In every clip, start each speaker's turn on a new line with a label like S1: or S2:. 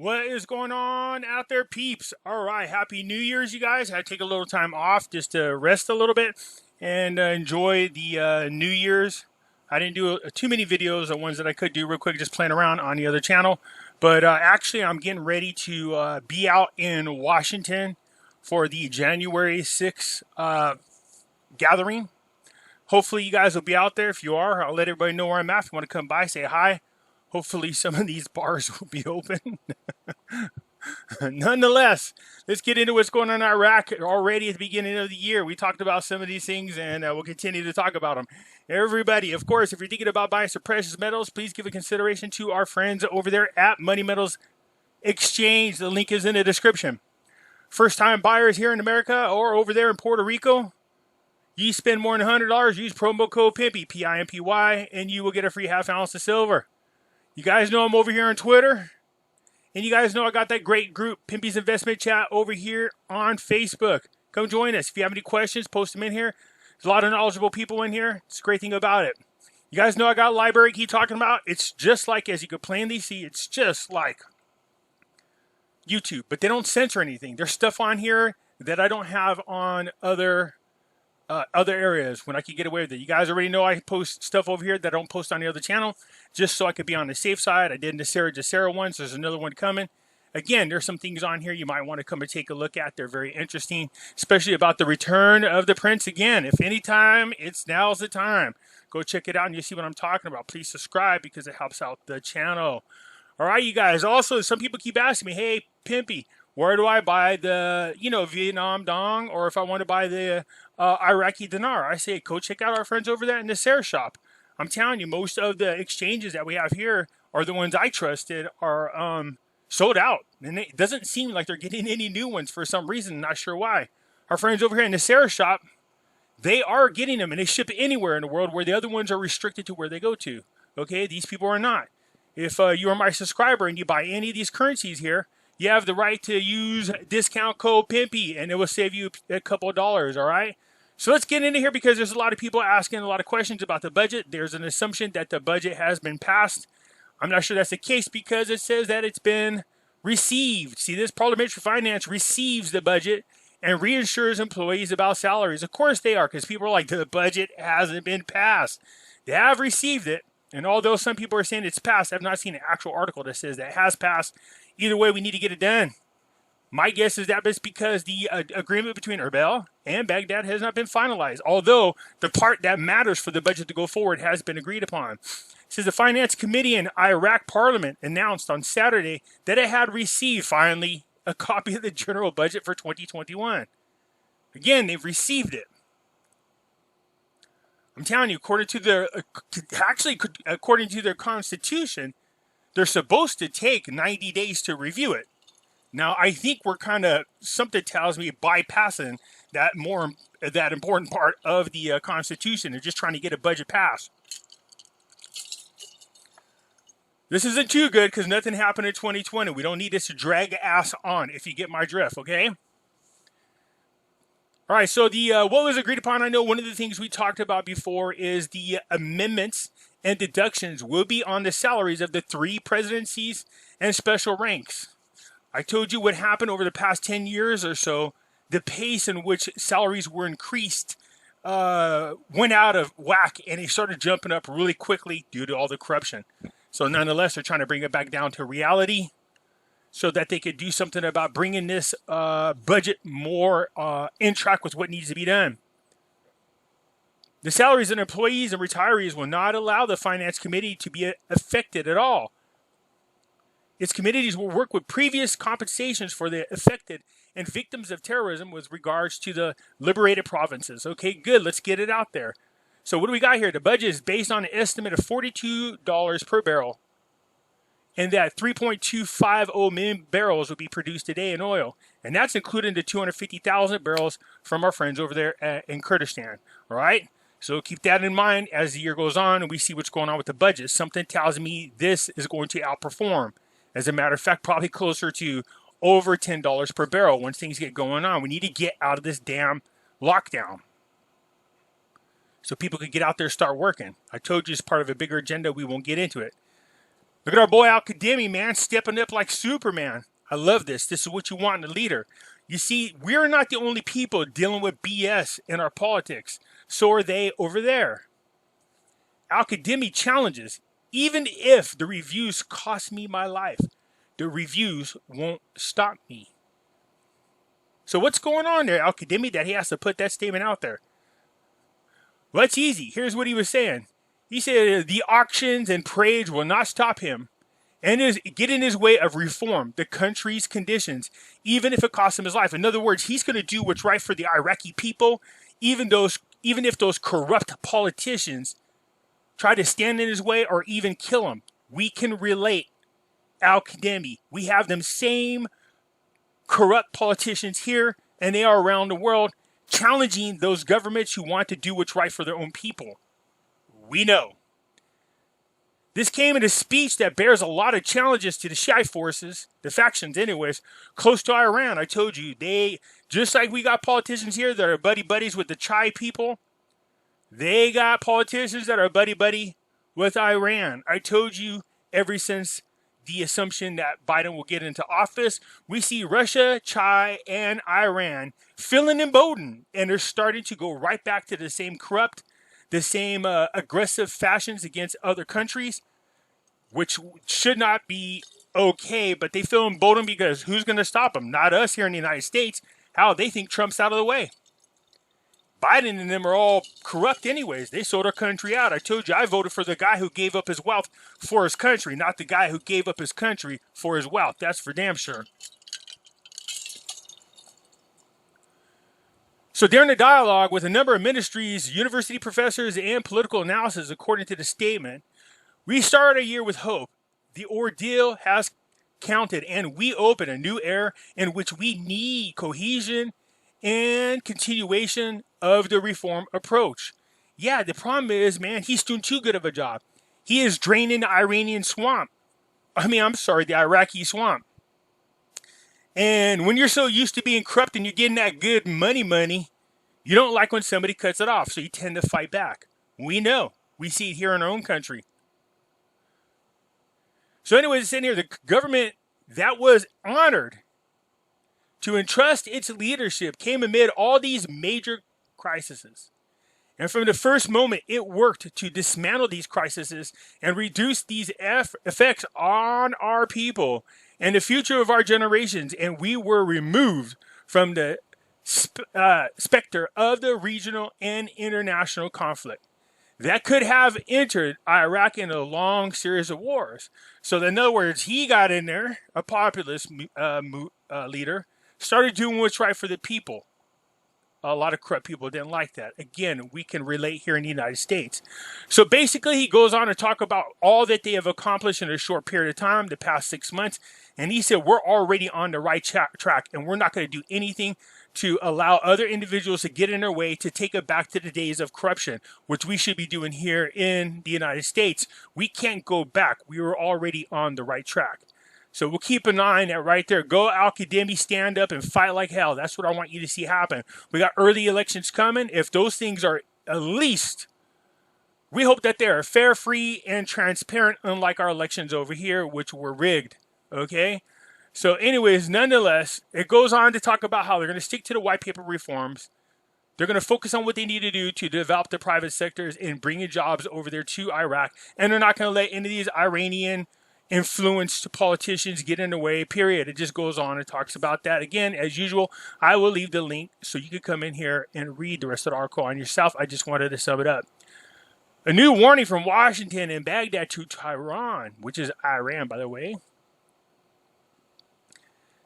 S1: What is going on out there, peeps? All right, happy New Year's, you guys. I had to take a little time off just to rest a little bit and enjoy the New Year's. I didn't do too many videos, the ones that I could do real quick, just playing around on the other channel. But actually, I'm getting ready to be out in Washington for the January 6th gathering. Hopefully, you guys will be out there. If you are, I'll let everybody know where I'm at. If you want to come by, say hi. Hopefully some of these bars will be open. Nonetheless, let's get into what's going on in Iraq already at the beginning of the year. We talked about some of these things, and we'll continue to talk about them. Everybody, of course, if you're thinking about buying some precious metals, please give a consideration to our friends over there at Money Metals Exchange. The link is in the description. First-time buyers here in America or over there in Puerto Rico, you spend more than $100, use promo code Pimpy, P-I-M-P-Y, and you will get a free half ounce of silver. You guys know I'm over here on Twitter. And you guys know I got that great group, Pimpy's Investment Chat, over here on Facebook. Come join us. If you have any questions, post them in here. There's a lot of knowledgeable people in here. It's a great thing about it. You guys know I got LBRY keep talking about. It's just like, as you could plainly see, it's just like YouTube. But they don't censor anything. There's stuff on here that I don't have on other areas when I can get away with it. You guys already know I post stuff over here that I don't post on the other channel, just so I could be on the safe side. I did NESARA GESARA ones. There's another one coming. Again, there's some things on here you might want to come and take a look at. They're very interesting, especially about the return of the prince. Again, if any time, now's the time. Go check it out and you'll see what I'm talking about. Please subscribe because it helps out the channel. All right, you guys. Also, some people keep asking me, hey, Pimpy, where do I buy the, Vietnam dong, or if I want to buy the Iraqi dinar? I say, go check out our friends over there in the NESARA shop. I'm telling you, most of the exchanges that we have here are the ones I trusted are sold out. And it doesn't seem like they're getting any new ones for some reason. Not sure why. Our friends over here in the NESARA shop, they are getting them, and they ship anywhere in the world, where the other ones are restricted to where they go to. Okay, these people are not. If you are my subscriber and you buy any of these currencies here, you have the right to use discount code Pimpy, and it will save you a couple of dollars, all right? So let's get into here because there's a lot of people asking a lot of questions about the budget. There's an assumption that the budget has been passed. I'm not sure that's the case because it says that it's been received. See, this Parliamentary Finance receives the budget and reinsures employees about salaries. Of course they are, because people are like, the budget hasn't been passed. They have received it, and although some people are saying it's passed, I've not seen an actual article that says that it has passed. Either way, we need to get it done. My guess is that it's because the agreement between Erbil and Baghdad has not been finalized, although the part that matters for the budget to go forward has been agreed upon. It says the Finance Committee in Iraq Parliament announced on Saturday that it had received, finally, a copy of the general budget for 2021. Again, they've received it. I'm telling you, according to their constitution, they're supposed to take 90 days to review it. Now, I think we're kind of, something tells me, bypassing that important part of the Constitution and just trying to get a budget passed. This isn't too good because nothing happened in 2020. We don't need this to drag ass on, if you get my drift, okay? All right, so what was agreed upon, I know one of the things we talked about before is the amendments and deductions will be on the salaries of the 3 presidencies and special ranks. I told you what happened over the past 10 years or so. The pace in which salaries were increased went out of whack, and they started jumping up really quickly due to all the corruption. So nonetheless, they're trying to bring it back down to reality so that they could do something about bringing this budget more in track with what needs to be done. The salaries of employees and retirees will not allow the Finance Committee to be affected at all. Its committees will work with previous compensations for the affected and victims of terrorism with regards to the liberated provinces. Okay, good. Let's get it out there. So what do we got here? The budget is based on an estimate of $42 per barrel, and that 3.250 million barrels will be produced today in oil. And that's including the 250,000 barrels from our friends over there in Kurdistan. All right? So keep that in mind as the year goes on and we see what's going on with the budget. Something tells me this is going to outperform. As a matter of fact, probably closer to over $10 per barrel once things get going on. We need to get out of this damn lockdown so people can get out there and start working. I told you it's part of a bigger agenda. We won't get into it. Look at our boy Al-Qademi, man, stepping up like Superman. I love this. This is what you want in a leader. You see, we're not the only people dealing with BS in our politics. So are they over there. Al-Qademi challenges, even if the reviews cost me my life, the reviews won't stop me. So what's going on there, Al-Qademi, that he has to put that statement out there? Well, it's easy. Here's what he was saying. He said the auctions and parades will not stop him and get in his way of reform, the country's conditions, even if it costs him his life. In other words, he's going to do what's right for the Iraqi people, even if those corrupt politicians try to stand in his way or even kill him. We can relate, Al-Qademi. We have them same corrupt politicians here, and they are around the world, challenging those governments who want to do what's right for their own people. We know. This came in a speech that bears a lot of challenges to the Shia forces, the factions anyways, close to Iran. I told you, they, just like we got politicians here that are buddies with the Chai people, they got politicians that are buddy with Iran. I told you ever since the assumption that Biden will get into office, we see Russia, Chai, and Iran feeling emboldened, and they're starting to go right back to the same corrupt, the same aggressive fashions against other countries, which should not be okay, but they feel emboldened because who's going to stop them? Not us here in the United States. How they think Trump's out of the way. Biden and them are all corrupt anyways. They sold our country out. I told you I voted for the guy who gave up his wealth for his country, not the guy who gave up his country for his wealth. That's for damn sure. So during the dialogue with a number of ministries, university professors, and political analysis, according to the statement, we started a year with hope. The ordeal has counted, and we open a new era in which we need cohesion and continuation of the reform approach. Yeah, the problem is, man, he's doing too good of a job. He is draining the Iranian swamp. The Iraqi swamp. And when you're so used to being corrupt and you're getting that good money, you don't like when somebody cuts it off, so you tend to fight back. We know. We see it here in our own country. So anyways, it's in here, the government that was honored to entrust its leadership came amid all these major crises. And from the first moment, it worked to dismantle these crises and reduce these effects on our people and the future of our generations. And we were removed from the specter of the regional and international conflict that could have entered Iraq in a long series of wars. So in other words, he got in there, a populist leader, started doing what's right for the people. A lot of corrupt people didn't like that. Again, we can relate here in the United States. So basically, he goes on to talk about all that they have accomplished in a short period of time, the past 6 months. And he said, we're already on the right track, and we're not going to do anything to allow other individuals to get in their way to take it back to the days of corruption, which we should be doing here in the United States. We can't go back. We were already on the right track. So we'll keep an eye on that right there. Go Al-Qademi, stand up and fight like hell. That's what I want you to see happen. We got early elections coming. If those things are at least, we hope that they are fair, free, and transparent, unlike our elections over here, which were rigged. Okay? So anyways, nonetheless, it goes on to talk about how they're going to stick to the white paper reforms. They're going to focus on what they need to do to develop the private sectors and bringing jobs over there to Iraq. And they're not going to let any of these Iranian influenced politicians get in the way, period. It just goes on and talks about that. Again, as usual, I will leave the link so you can come in here and read the rest of the article on yourself. I just wanted to sum it up. A new warning from Washington and Baghdad to Tehran, which is Iran, by the way,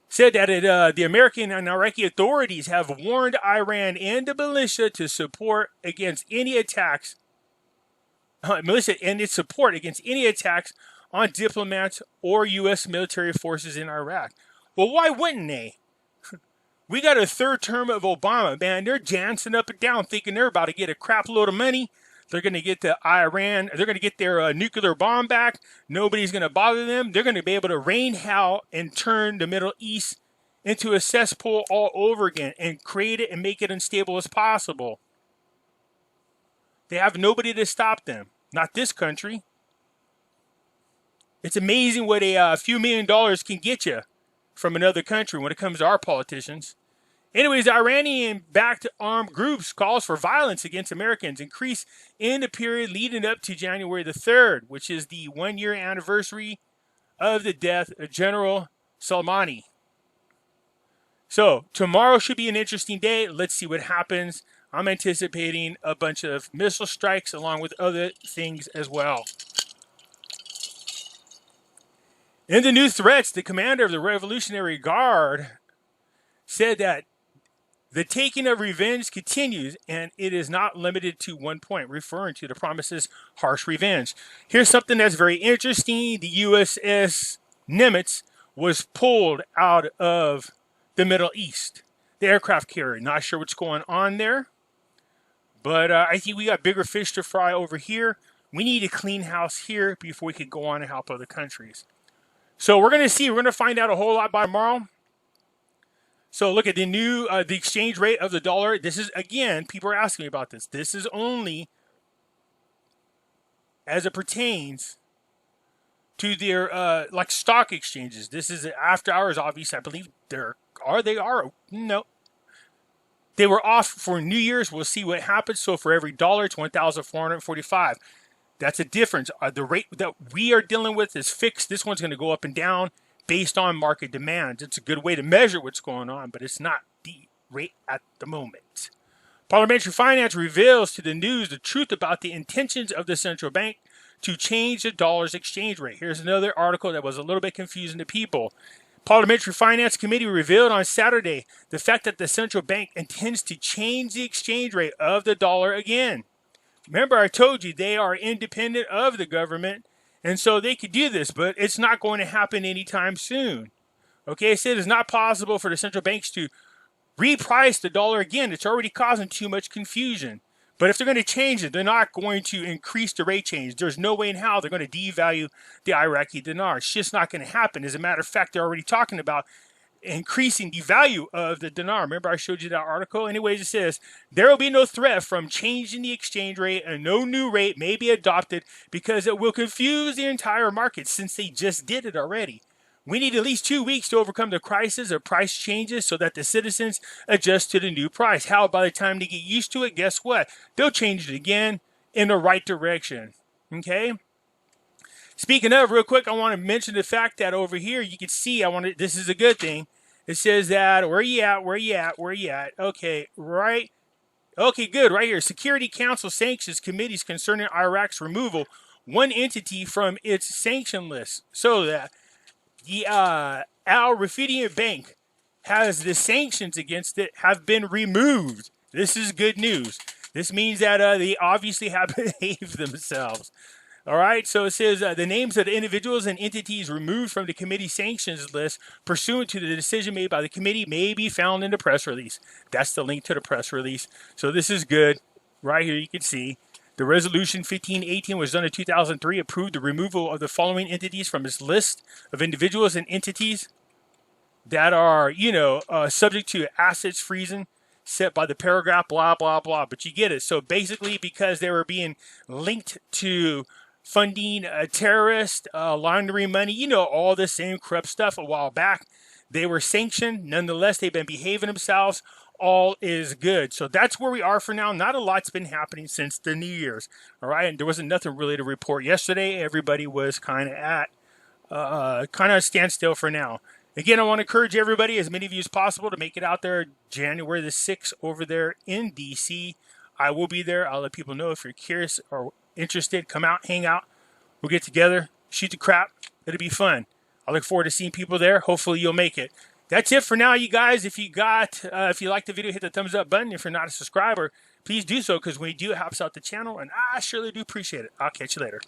S1: said that the American and Iraqi authorities have warned Iran and the militia to support against any attacks, on diplomats or U.S. military forces in Iraq. Well, why wouldn't they? We got a third term of Obama, man. They're dancing up and down thinking they're about to get a crap load of money. They're going to get to Iran. They're going to get their nuclear bomb back. Nobody's going to bother them. They're going to be able to rain hell and turn the Middle East into a cesspool all over again and create it and make it unstable as possible. They have nobody to stop them. Not this country. It's amazing what a few $1 million can get you from another country when it comes to our politicians. Anyways, Iranian-backed armed groups calls for violence against Americans increase in the period leading up to January the 3rd, which is the 1-year anniversary of the death of General Soleimani. So tomorrow should be an interesting day. Let's see what happens. I'm anticipating a bunch of missile strikes along with other things as well. In the new threats, the commander of the Revolutionary Guard said that the taking of revenge continues, and it is not limited to one point, referring to the promises harsh revenge. Here's something that's very interesting. The USS Nimitz was pulled out of the Middle East, the aircraft carrier. Not sure what's going on there, but I think we got bigger fish to fry over here. We need a clean house here before we could go on and help other countries. So we're going to see. We're going to find out a whole lot by tomorrow. So look at the new, the exchange rate of the dollar. This is, again, people are asking me about this. This is only as it pertains to their, like stock exchanges. This is after hours, obviously. I believe they are. No. They were off for New Year's. We'll see what happens. So for every dollar, it's 1,445. That's a difference. The rate that we are dealing with is fixed. This one's going to go up and down based on market demand. It's a good way to measure what's going on, but it's not the rate at the moment. Parliamentary Finance reveals to the news the truth about the intentions of the central bank to change the dollar's exchange rate. Here's another article that was a little bit confusing to people. Parliamentary Finance Committee revealed on Saturday the fact that the central bank intends to change the exchange rate of the dollar again. Remember, I told you they are independent of the government, and so they could do this, but it's not going to happen anytime soon. Okay, I said it's not possible for the central banks to reprice the dollar again. It's already causing too much confusion. But if they're going to change it, they're not going to increase the rate change. There's no way in how they're going to devalue the Iraqi dinar. It's just not going to happen. As a matter of fact, they're already talking about increasing the value of the dinar. Remember, I showed you that article? Anyways, it says, there will be no threat from changing the exchange rate, and no new rate may be adopted because it will confuse the entire market since they just did it already. We need at least 2 weeks to overcome the crisis of price changes so that the citizens adjust to the new price. How by the time they get used to it, guess what? They'll change it again in the right direction. Okay? Speaking of, real quick, I want to mention the fact that over here, you can see, this is a good thing. It says that, where you at? Okay, right. Okay, good, right here. Security Council sanctions committees concerning Iraq's removal, one entity from its sanction list. So that the Al-Rafidiyya Bank has the sanctions against it have been removed. This is good news. This means that they obviously have behaved themselves. All right, so it says the names of the individuals and entities removed from the committee sanctions list pursuant to the decision made by the committee may be found in the press release. That's the link to the press release. So this is good. Right here you can see the resolution 1518 was done in 2003, approved the removal of the following entities from its list of individuals and entities that are, subject to assets freezing set by the paragraph, blah, blah, blah. But you get it. So basically, because they were being linked to funding terrorists, laundering money, all the same corrupt stuff a while back. They were sanctioned. Nonetheless, they've been behaving themselves. All is good. So that's where we are for now. Not a lot's been happening since the New Year's. All right. And there wasn't nothing really to report yesterday. Everybody was kind of at a standstill for now. Again, I want to encourage everybody, as many of you as possible, to make it out there January the 6th over there in D.C. I will be there. I'll let people know if you're curious or interested. Come out, hang out. We'll get together, shoot the crap. It'll be fun. I look forward to seeing people there. Hopefully you'll make it. That's it for now, you guys. If you liked the video, hit the thumbs up button. If you're not a subscriber, please do so, because when you do, it helps out the channel, and I surely do appreciate it. I'll catch you later.